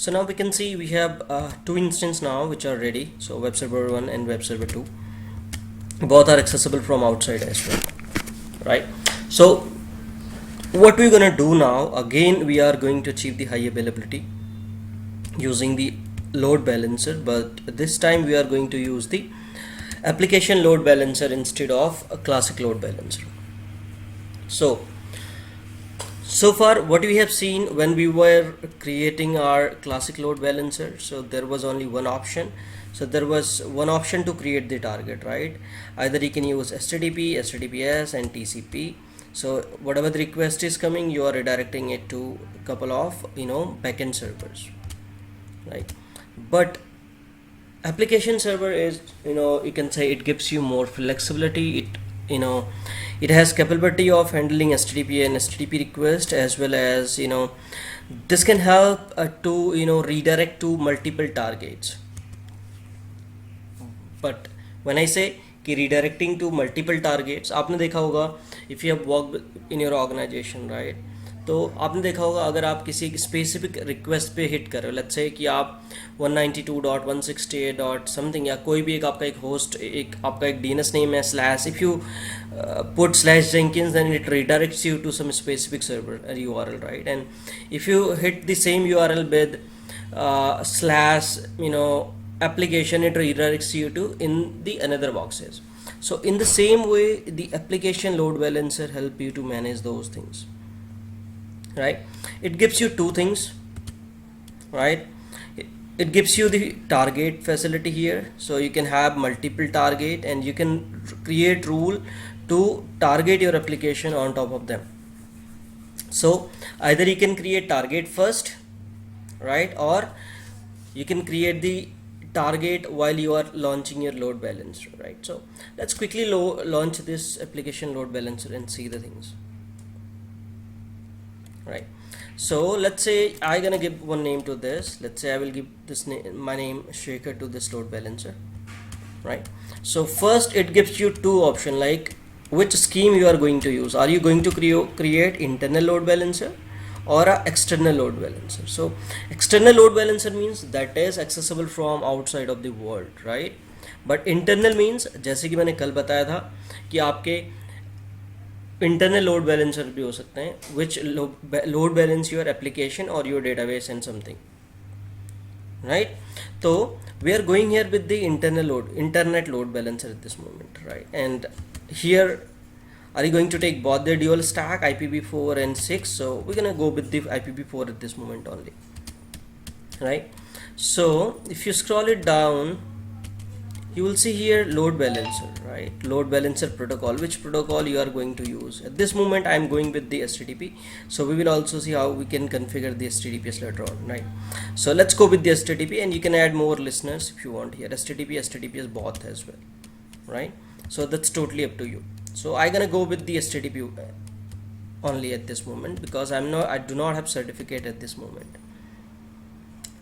So now we can see we have two instances now which are ready. So web server 1 and web server 2, both are accessible from outside as well, right? So what we're gonna do now, again we are going to achieve the high availability using the load balancer, but this time we are going to use the application load balancer instead of a classic load balancer. So far what we have seen when we were creating our classic load balancer, so there was only one option. So there was one option to create the target, right? Either you can use HTTP, HTTPS and TCP. So whatever the request is coming, you are redirecting it to a couple of backend servers, right? But application server is, you can say it gives you more flexibility. It has capability of handling HTTP and HTTP request, as well as this can help to redirect to multiple targets. But when I say कि redirecting to multiple targets, आपने देखा होगा if you have worked in your organization, right? तो आपने देखा होगा अगर आप किसी स्पेसिफिक रिक्वेस्ट पे हिट कर रहे हो, लेट्स से कि आप 192.168. समथिंग या कोई भी एक आपका एक होस्ट, एक आपका एक DNS नेम है slash, if you put /jenkins, then it redirects you to some specific server URL, right? And if you hit the same URL with slash application, it redirects you to in the another boxes. So in the same way, the application load balancer help you to manage those things, right? It gives you two things, right? It gives you the target facility here, so you can have multiple target and you can create rule to target your application on top of them. So either you can create target first, right, or you can create the target while you are launching your load balancer, right? So let's quickly launch this application load balancer and see the things, right? So let's say I'm gonna give one name to this. Let's say I will give this name, my name Shekhar, to this load balancer, right? So first it gives you two options, like which scheme you are going to use. Are you going to create internal load balancer or a external load balancer? So external load balancer means that is accessible from outside of the world, right? But internal means जैसे कि मैंने कल बताया था कि आपके internal load balancer भी हो सकते हैं, which load balance your application or your database and something, right? So we are going here with the internet load balancer at this moment, right? And here, are you going to take both the dual stack IPv4 and 6? So we're gonna go with the IPv4 at this moment only, right? So if you scroll it down, you will see here load balancer, right? Load balancer protocol, which protocol you are going to use. At this moment I am going with the HTTP, so we will also see how we can configure the HTTPS later on, right? So let's go with the HTTP, and you can add more listeners if you want here, HTTPS both as well, right? So that's totally up to you. So I'm gonna go with the HTTP only at this moment, because I do not have certificate at this moment,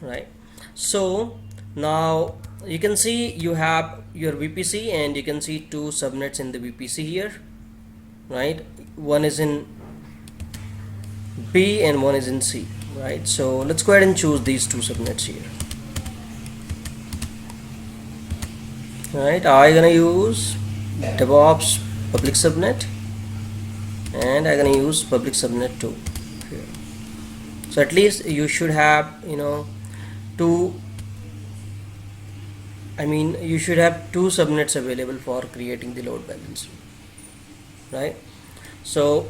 right? So now you can see you have your VPC, and you can see two subnets in the VPC here, right? One is in B and one is in C, right? So let's go ahead and choose these two subnets here, right? I'm gonna use DevOps public subnet, and I'm gonna use public subnet 2 here. So at least you should have you should have two subnets available for creating the load balancer, right? So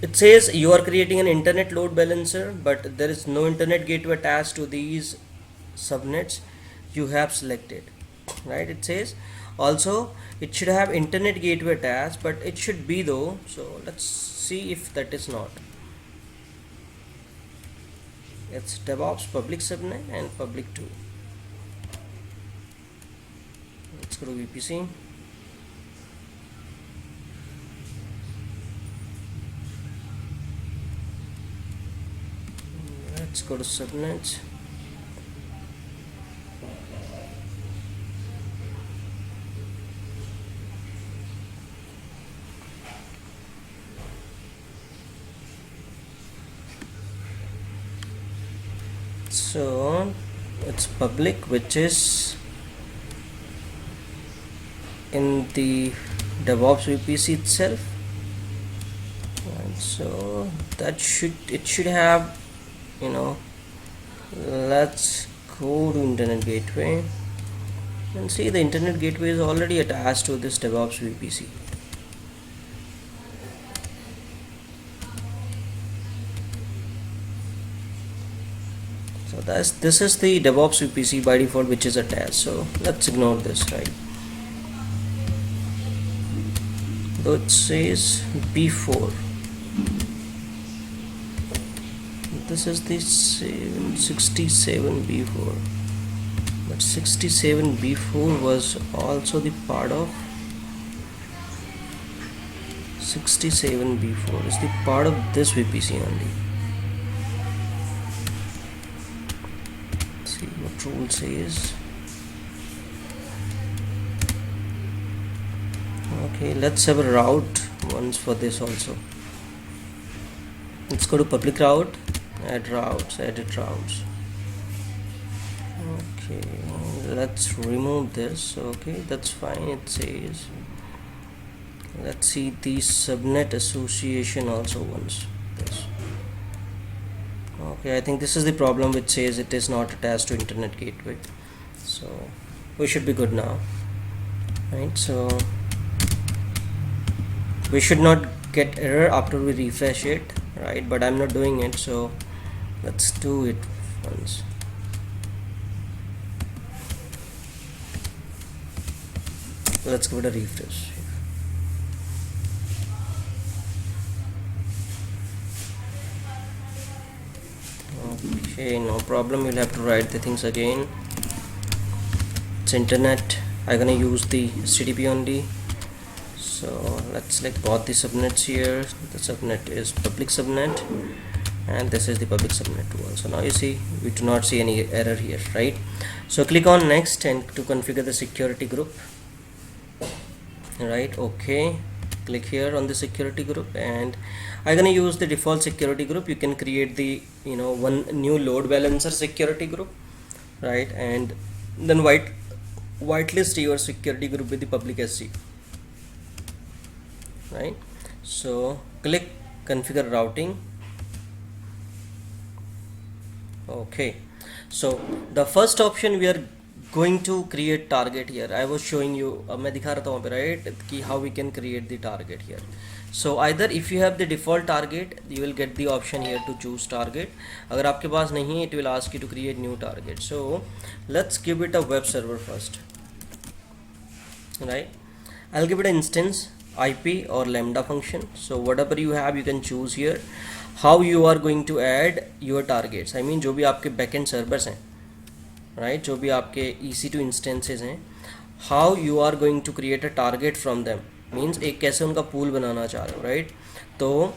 it says you are creating an internet load balancer, but there is no internet gateway attached to these subnets you have selected, right? It says also it should have internet gateway attached, but it should be though. So let's see if that is not. It's DevOps public subnet and public 2. Let's go to VPC. Let's go to subnets. So it's public, which is in the DevOps VPC itself, and so that should have, you know, let's go to internet gateway and see the internet gateway is already attached to this DevOps VPC. So this is the DevOps VPC by default which is attached, so let's ignore this, right? Though it says B4, this is the 67B4, but 67B4 was also the part of 67B4 is the part of this VPC only. Let's see what rule says. Okay, let's have a route once for this also. Let's go to public route, add routes, edit routes. Okay, let's remove this. Okay, that's fine. It says, let's see the subnet association also once. This. Okay, I think this is the problem which says it is not attached to internet gateway. So we should be good now, right? So we should not get error after we refresh it, right? But I'm not doing it, so let's do it once. Let's give it a refresh. Okay, no problem. You'll have to write the things again. It's internet. I'm gonna use the HTTP only. So let's select both the subnets here. The subnet is public subnet, and this is the public subnet too. So now you see we do not see any error here, right? So click on next and to configure the security group, right? Okay, click here on the security group, and I'm gonna use the default security group. You can create the, you know, one new load balancer security group, right? And then whitelist your security group with the public SC, right? So click configure routing. Okay, so the first option we are going to create target here. I was showing you, मैं दिखा रहा था वहाँ पे, right, कि how we can create the target here. So either if you have the default target, you will get the option here to choose target. अगर आपके पास नहीं है, it will ask you to create new target. So let's give it a web server first, right? I'll give it an instance, IP or lambda function. So whatever you have, you can choose here. How you are going to add your targets, I mean जो भी आपके backend servers हैं, right, जो भी आपके EC2 instances हैं, how you are going to create a target from them, means एक कैसे उनका pool बनाना चाह रहे हो, right? तो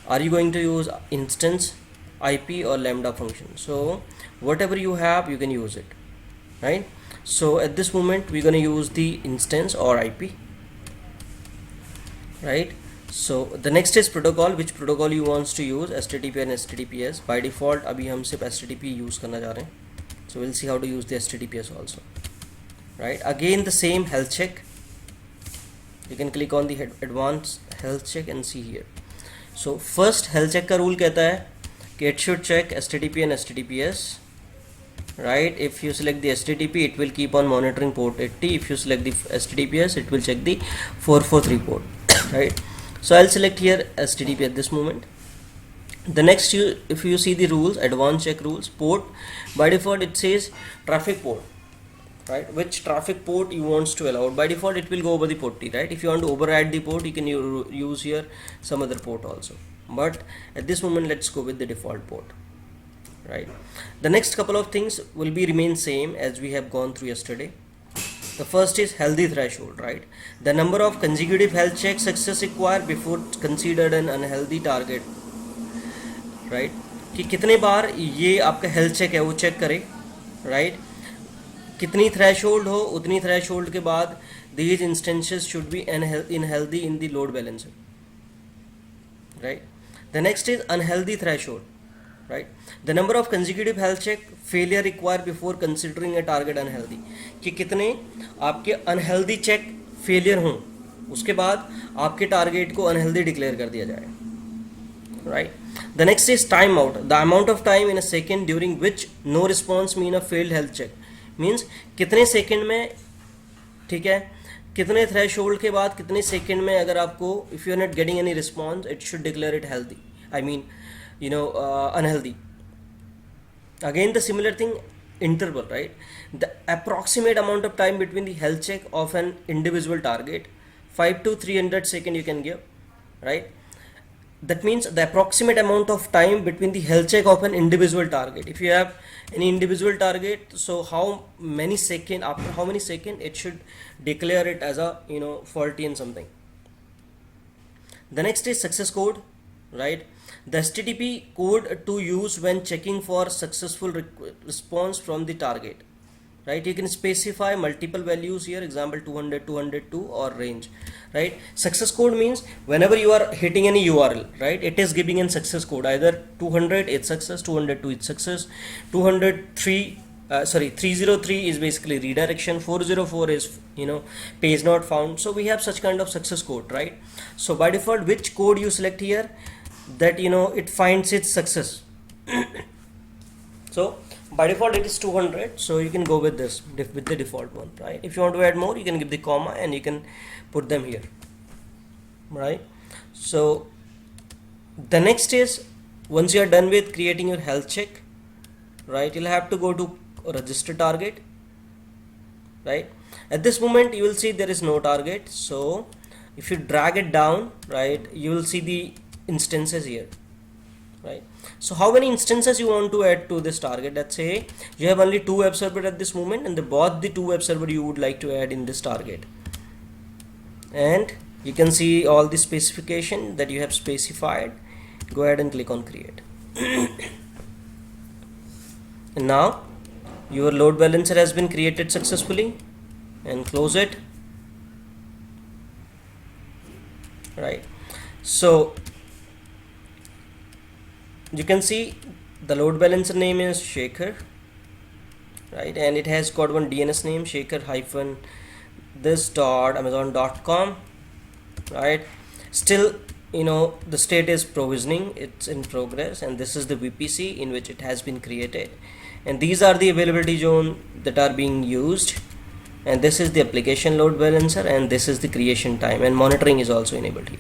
are you going to use instance, IP or lambda function? So whatever you have, you can use it, right? So at this moment we're going to use the instance or IP, right? So the next is protocol. Which protocol you wants to use, HTTP and HTTPS. By default अभी हम सिर्फ HTTP use करना चाह रहे हैं, so we'll see how to use the HTTPS also, right? Again the same health check. You can click on the advanced health check and see here. So first health check का rule कहता है कि it should check HTTP and HTTPS, right? If you select the HTTP, it will keep on monitoring port 80. If you select the HTTPS, it will check the 443 port, right? So I'll select here HTTP at this moment. The next, if you see the rules, advanced check rules, port, by default it says traffic port, right? Which traffic port you wants to allow. By default it will go over the port T, right? If you want to override the port, you can use here some other port also, but at this moment let's go with the default port, right? The next couple of things will be remain same as we have gone through yesterday. The first is healthy threshold, right? The number of consecutive health check success required before considered an unhealthy target, right? कि कितने बार ये आपका health check है वो check करे, right? कितनी threshold हो, उतनी थ्रेशोल्ड के बाद these instances should be unhealthy in the load balancer, right? The next is unhealthy threshold. right? The number of consecutive health check failure required before considering a target unhealthy, कि कितने आपके unhealthy check failure हों उसके बाद आपके target को unhealthy declare कर दिया जाए, right? The next is time out, the amount of time in a second during which no response mean a failed health check, means कितने सेकेंड में, ठीक है, कितने थ्रेशोल्ड के बाद कितने सेकेंड में अगर आपको if you are not getting any response it should declare it healthy, I mean unhealthy. Again the similar thing, interval, right? The approximate amount of time between the health check of an individual target, 5 to 300 second you can give, right? That means the approximate amount of time between the health check of an individual target. If you have any individual target, so how many second, after how many second it should declare it as a faulty and something. The next is success code, right? The HTTP code to use when checking for successful response from the target, right? You can specify multiple values here, example 200, 202 or range, right? Success code means whenever you are hitting any URL, right, it is giving a success code, either 200 it's success, 202 it's success, 303 is basically redirection, 404 is page not found. So we have such kind of success code, right? So by default which code you select here, that it finds its success. So by default it is 200, so you can go with this with the default one, right? If you want to add more you can give the comma and you can put them here, right? So the next is, once you are done with creating your health check, right, you'll have to go to register target, right? At this moment you will see there is no target, so if you drag it down, right, you will see the instances here, right? So how many instances you want to add to this target? Let's say you have only 2 web server at this moment, and both the 2 web server you would like to add in this target, and you can see all the specification that you have specified. Go ahead and click on create. And now your load balancer has been created successfully, and close it, right? So you can see the load balancer name is Shekhar, right, and it has got one DNS name, Shekhar-this.amazon.com, right? Still the state is provisioning, it's in progress, and this is the VPC in which it has been created, and these are the availability zone that are being used, and this is the application load balancer, and this is the creation time, and monitoring is also enabled here,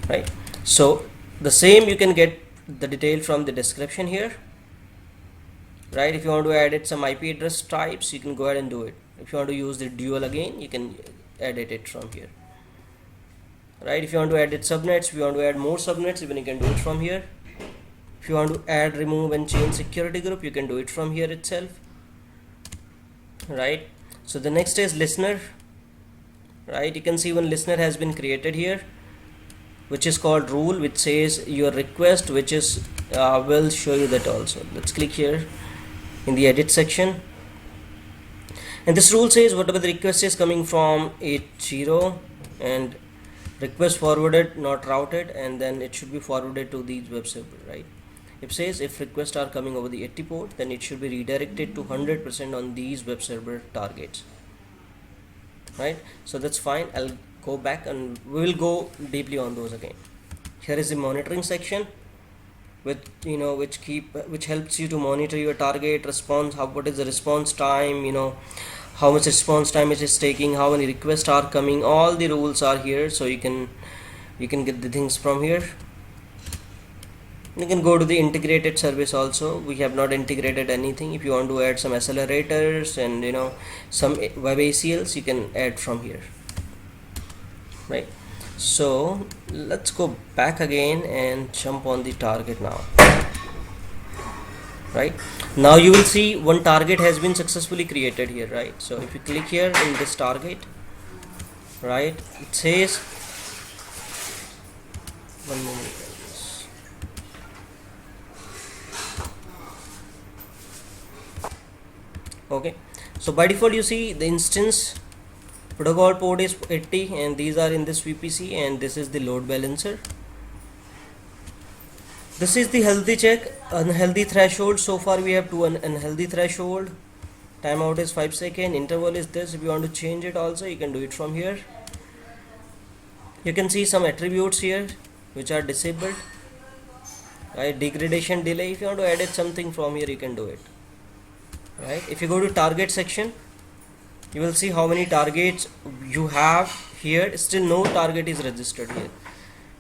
right? So the same you can get the detail from the description here, right? If you want to add it some IP address types, you can go ahead and do it. If you want to use the dual again, you can edit it from here, right? If you want to edit subnets, if you want to add more subnets, even you can do it from here. If you want to add, remove and change security group, you can do it from here itself, right? So the next is listener, right? You can see one listener has been created here, which is called rule, which says your request, which is will show you that also. Let's click here in the edit section, and this rule says whatever the request is coming from 80 and request forwarded not routed, and then it should be forwarded to the web server, right? It says if requests are coming over the 80 port, then it should be redirected to 100% on these web server targets, right? So that's fine. I'll go back and we will go deeply on those again. Here is the monitoring section with which helps you to monitor your target response, what is the response time, how much response time it is taking, how many requests are coming. All the rules are here, so you can get the things from here. You can go to the integrated service also. We have not integrated anything. If you want to add some accelerators and some web ACLs, you can add from here, right? So let's go back again and jump on the target now, right? Now you will see one target has been successfully created here, right? So if you click here in this target, right, it says, one moment, okay. So by default you see the instance protocol port is 80, and these are in this VPC, and this is the load balancer. This is the healthy check, unhealthy threshold. So far we have two unhealthy threshold. Timeout is 5 seconds. Interval is this. If you want to change it also, you can do it from here. You can see some attributes here which are disabled. Right, degradation delay. If you want to edit something from here, you can do it. Right. If you go to target section, you will see how many targets you have here. Still no target is registered here.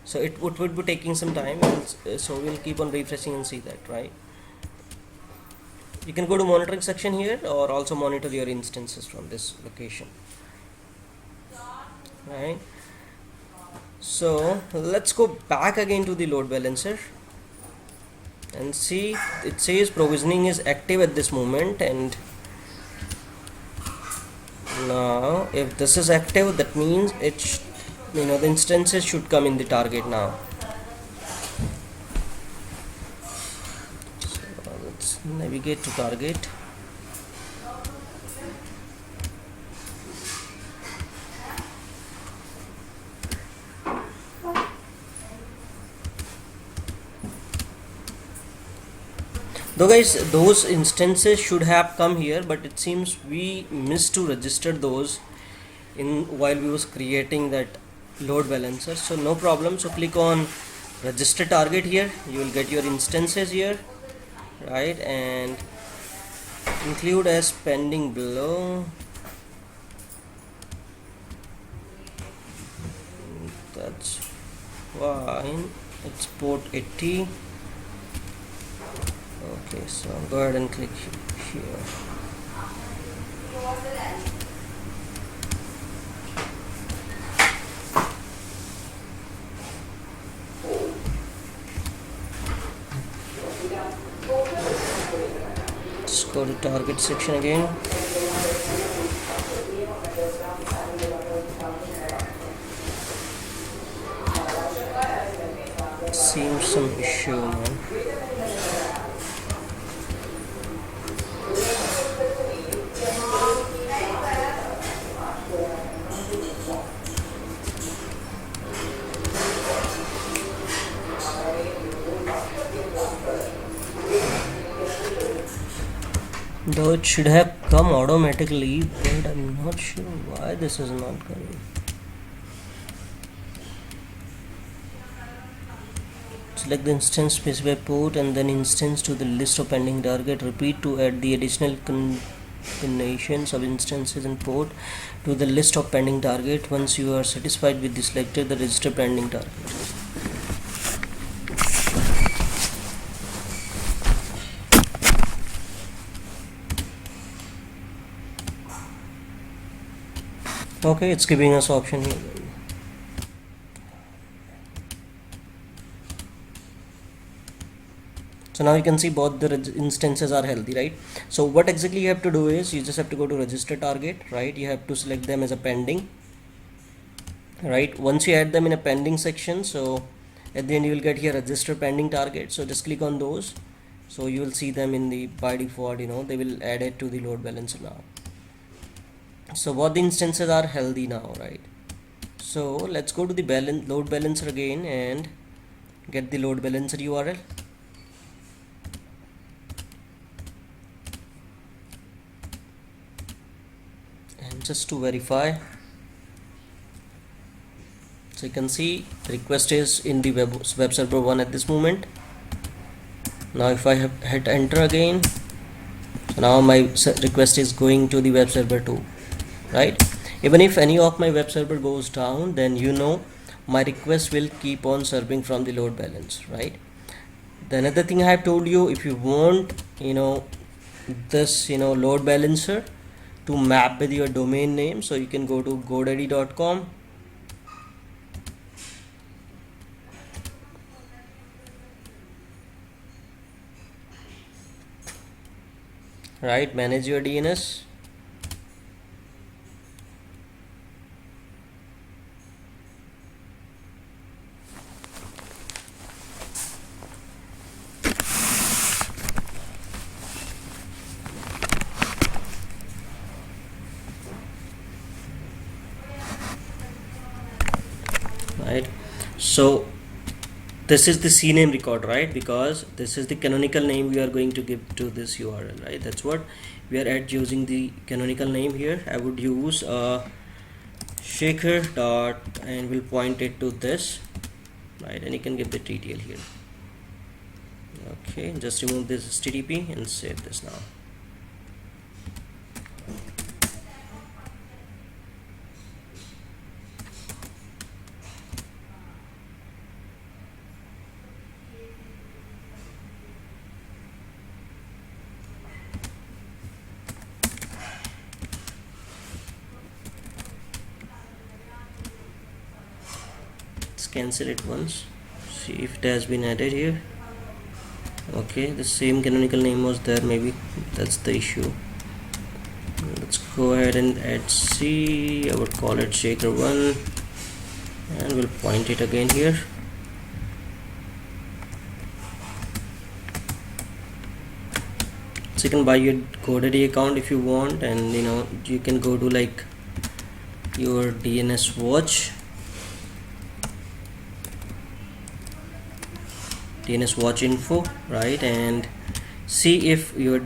So it would be taking some time. So we'll keep on refreshing and see that, right? You can go to monitoring section here or also monitor your instances from this location, right? So let's go back again to the load balancer and see. It says provisioning is active at this moment, and now if this is active, that means it's, the instances should come in the target now. So let's navigate to target. Though guys, those instances should have come here, but it seems we missed to register those in while we was creating that load balancer. So no problem. So click on register target here. You will get your instances here, right? And include as pending below. That's fine. It's port 80. Okay, so go ahead and click here. Just go to target section again. Seems some issue, man. Though it should have come automatically, but I'm not sure why this is not coming. Select the instance specified port and then instance to the list of pending target. Repeat to add the additional combinations of instances and port to the list of pending target. Once you are satisfied with the selected, the register pending target. Okay, it's giving us option here. So now you can see both the instances are healthy, right? So what exactly you have to do is you just have to go to register target, right? You have to select them as a pending, right? Once you add them in a pending section, so at the end you will get here register pending target. So just click on those. So you will see them in the by default, they will add it to the load balancer now. So both the instances are healthy now, right? So let's go to the load balancer again and get the load balancer URL. And just to verify, so you can see the request is in the web server 1 at this moment. Now if I hit enter again, so now my request is going to the web server 2. Right, even if any of my web server goes down, then my request will keep on serving from the load balance, right? The another thing I have told you, if you want this load balancer to map with your domain name, so you can go to godaddy.com, right? Manage your DNS. Right, so this is the CNAME record, right? Because this is the canonical name we are going to give to this URL, right? That's what we are at, using the canonical name here. I would use Shekhar dot and we'll point it to this, right? And you can give the detail here. Okay, just remove this HTTP and save this now. Let's cancel it once, see if it has been added here. Okay, the same canonical name was there, maybe that's the issue. Let's go ahead and add C. I would call it Shekhar1 and we'll point it again here. So you can buy your GoDaddy account if you want, and you can go to like your DNS watch, info, right, and see if your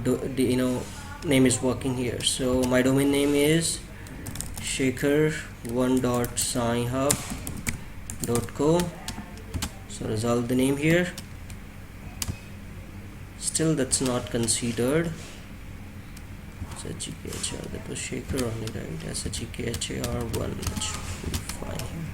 name is working here. So my domain name is shekhar1.scinehub.co. so resolve the name here. Still that's not considered. SHEKHR, that was Shekhar only, right? SHEKHR1, that should be fine here.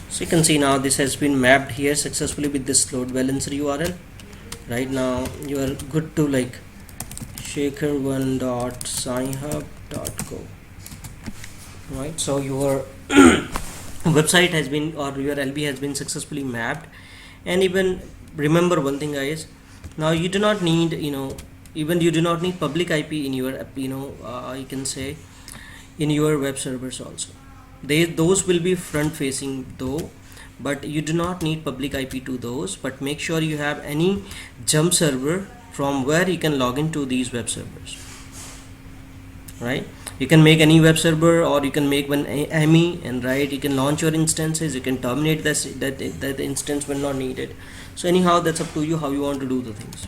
So you can see now this has been mapped here successfully with this load balancer URL. Right now you are good to like shekhar1.scinehub.co. right, so your website has been, or your LB has been successfully mapped. And even remember one thing, guys, now you do not need you do not need public IP in your you can say in your web servers also. Those will be front facing though, but you do not need public IP to those. But make sure you have any jump server from where you can log into these web servers, right? You can make any web server, or you can make one AMI, and right, you can launch your instances, you can terminate that instance when not needed. So anyhow, that's up to you how you want to do the things.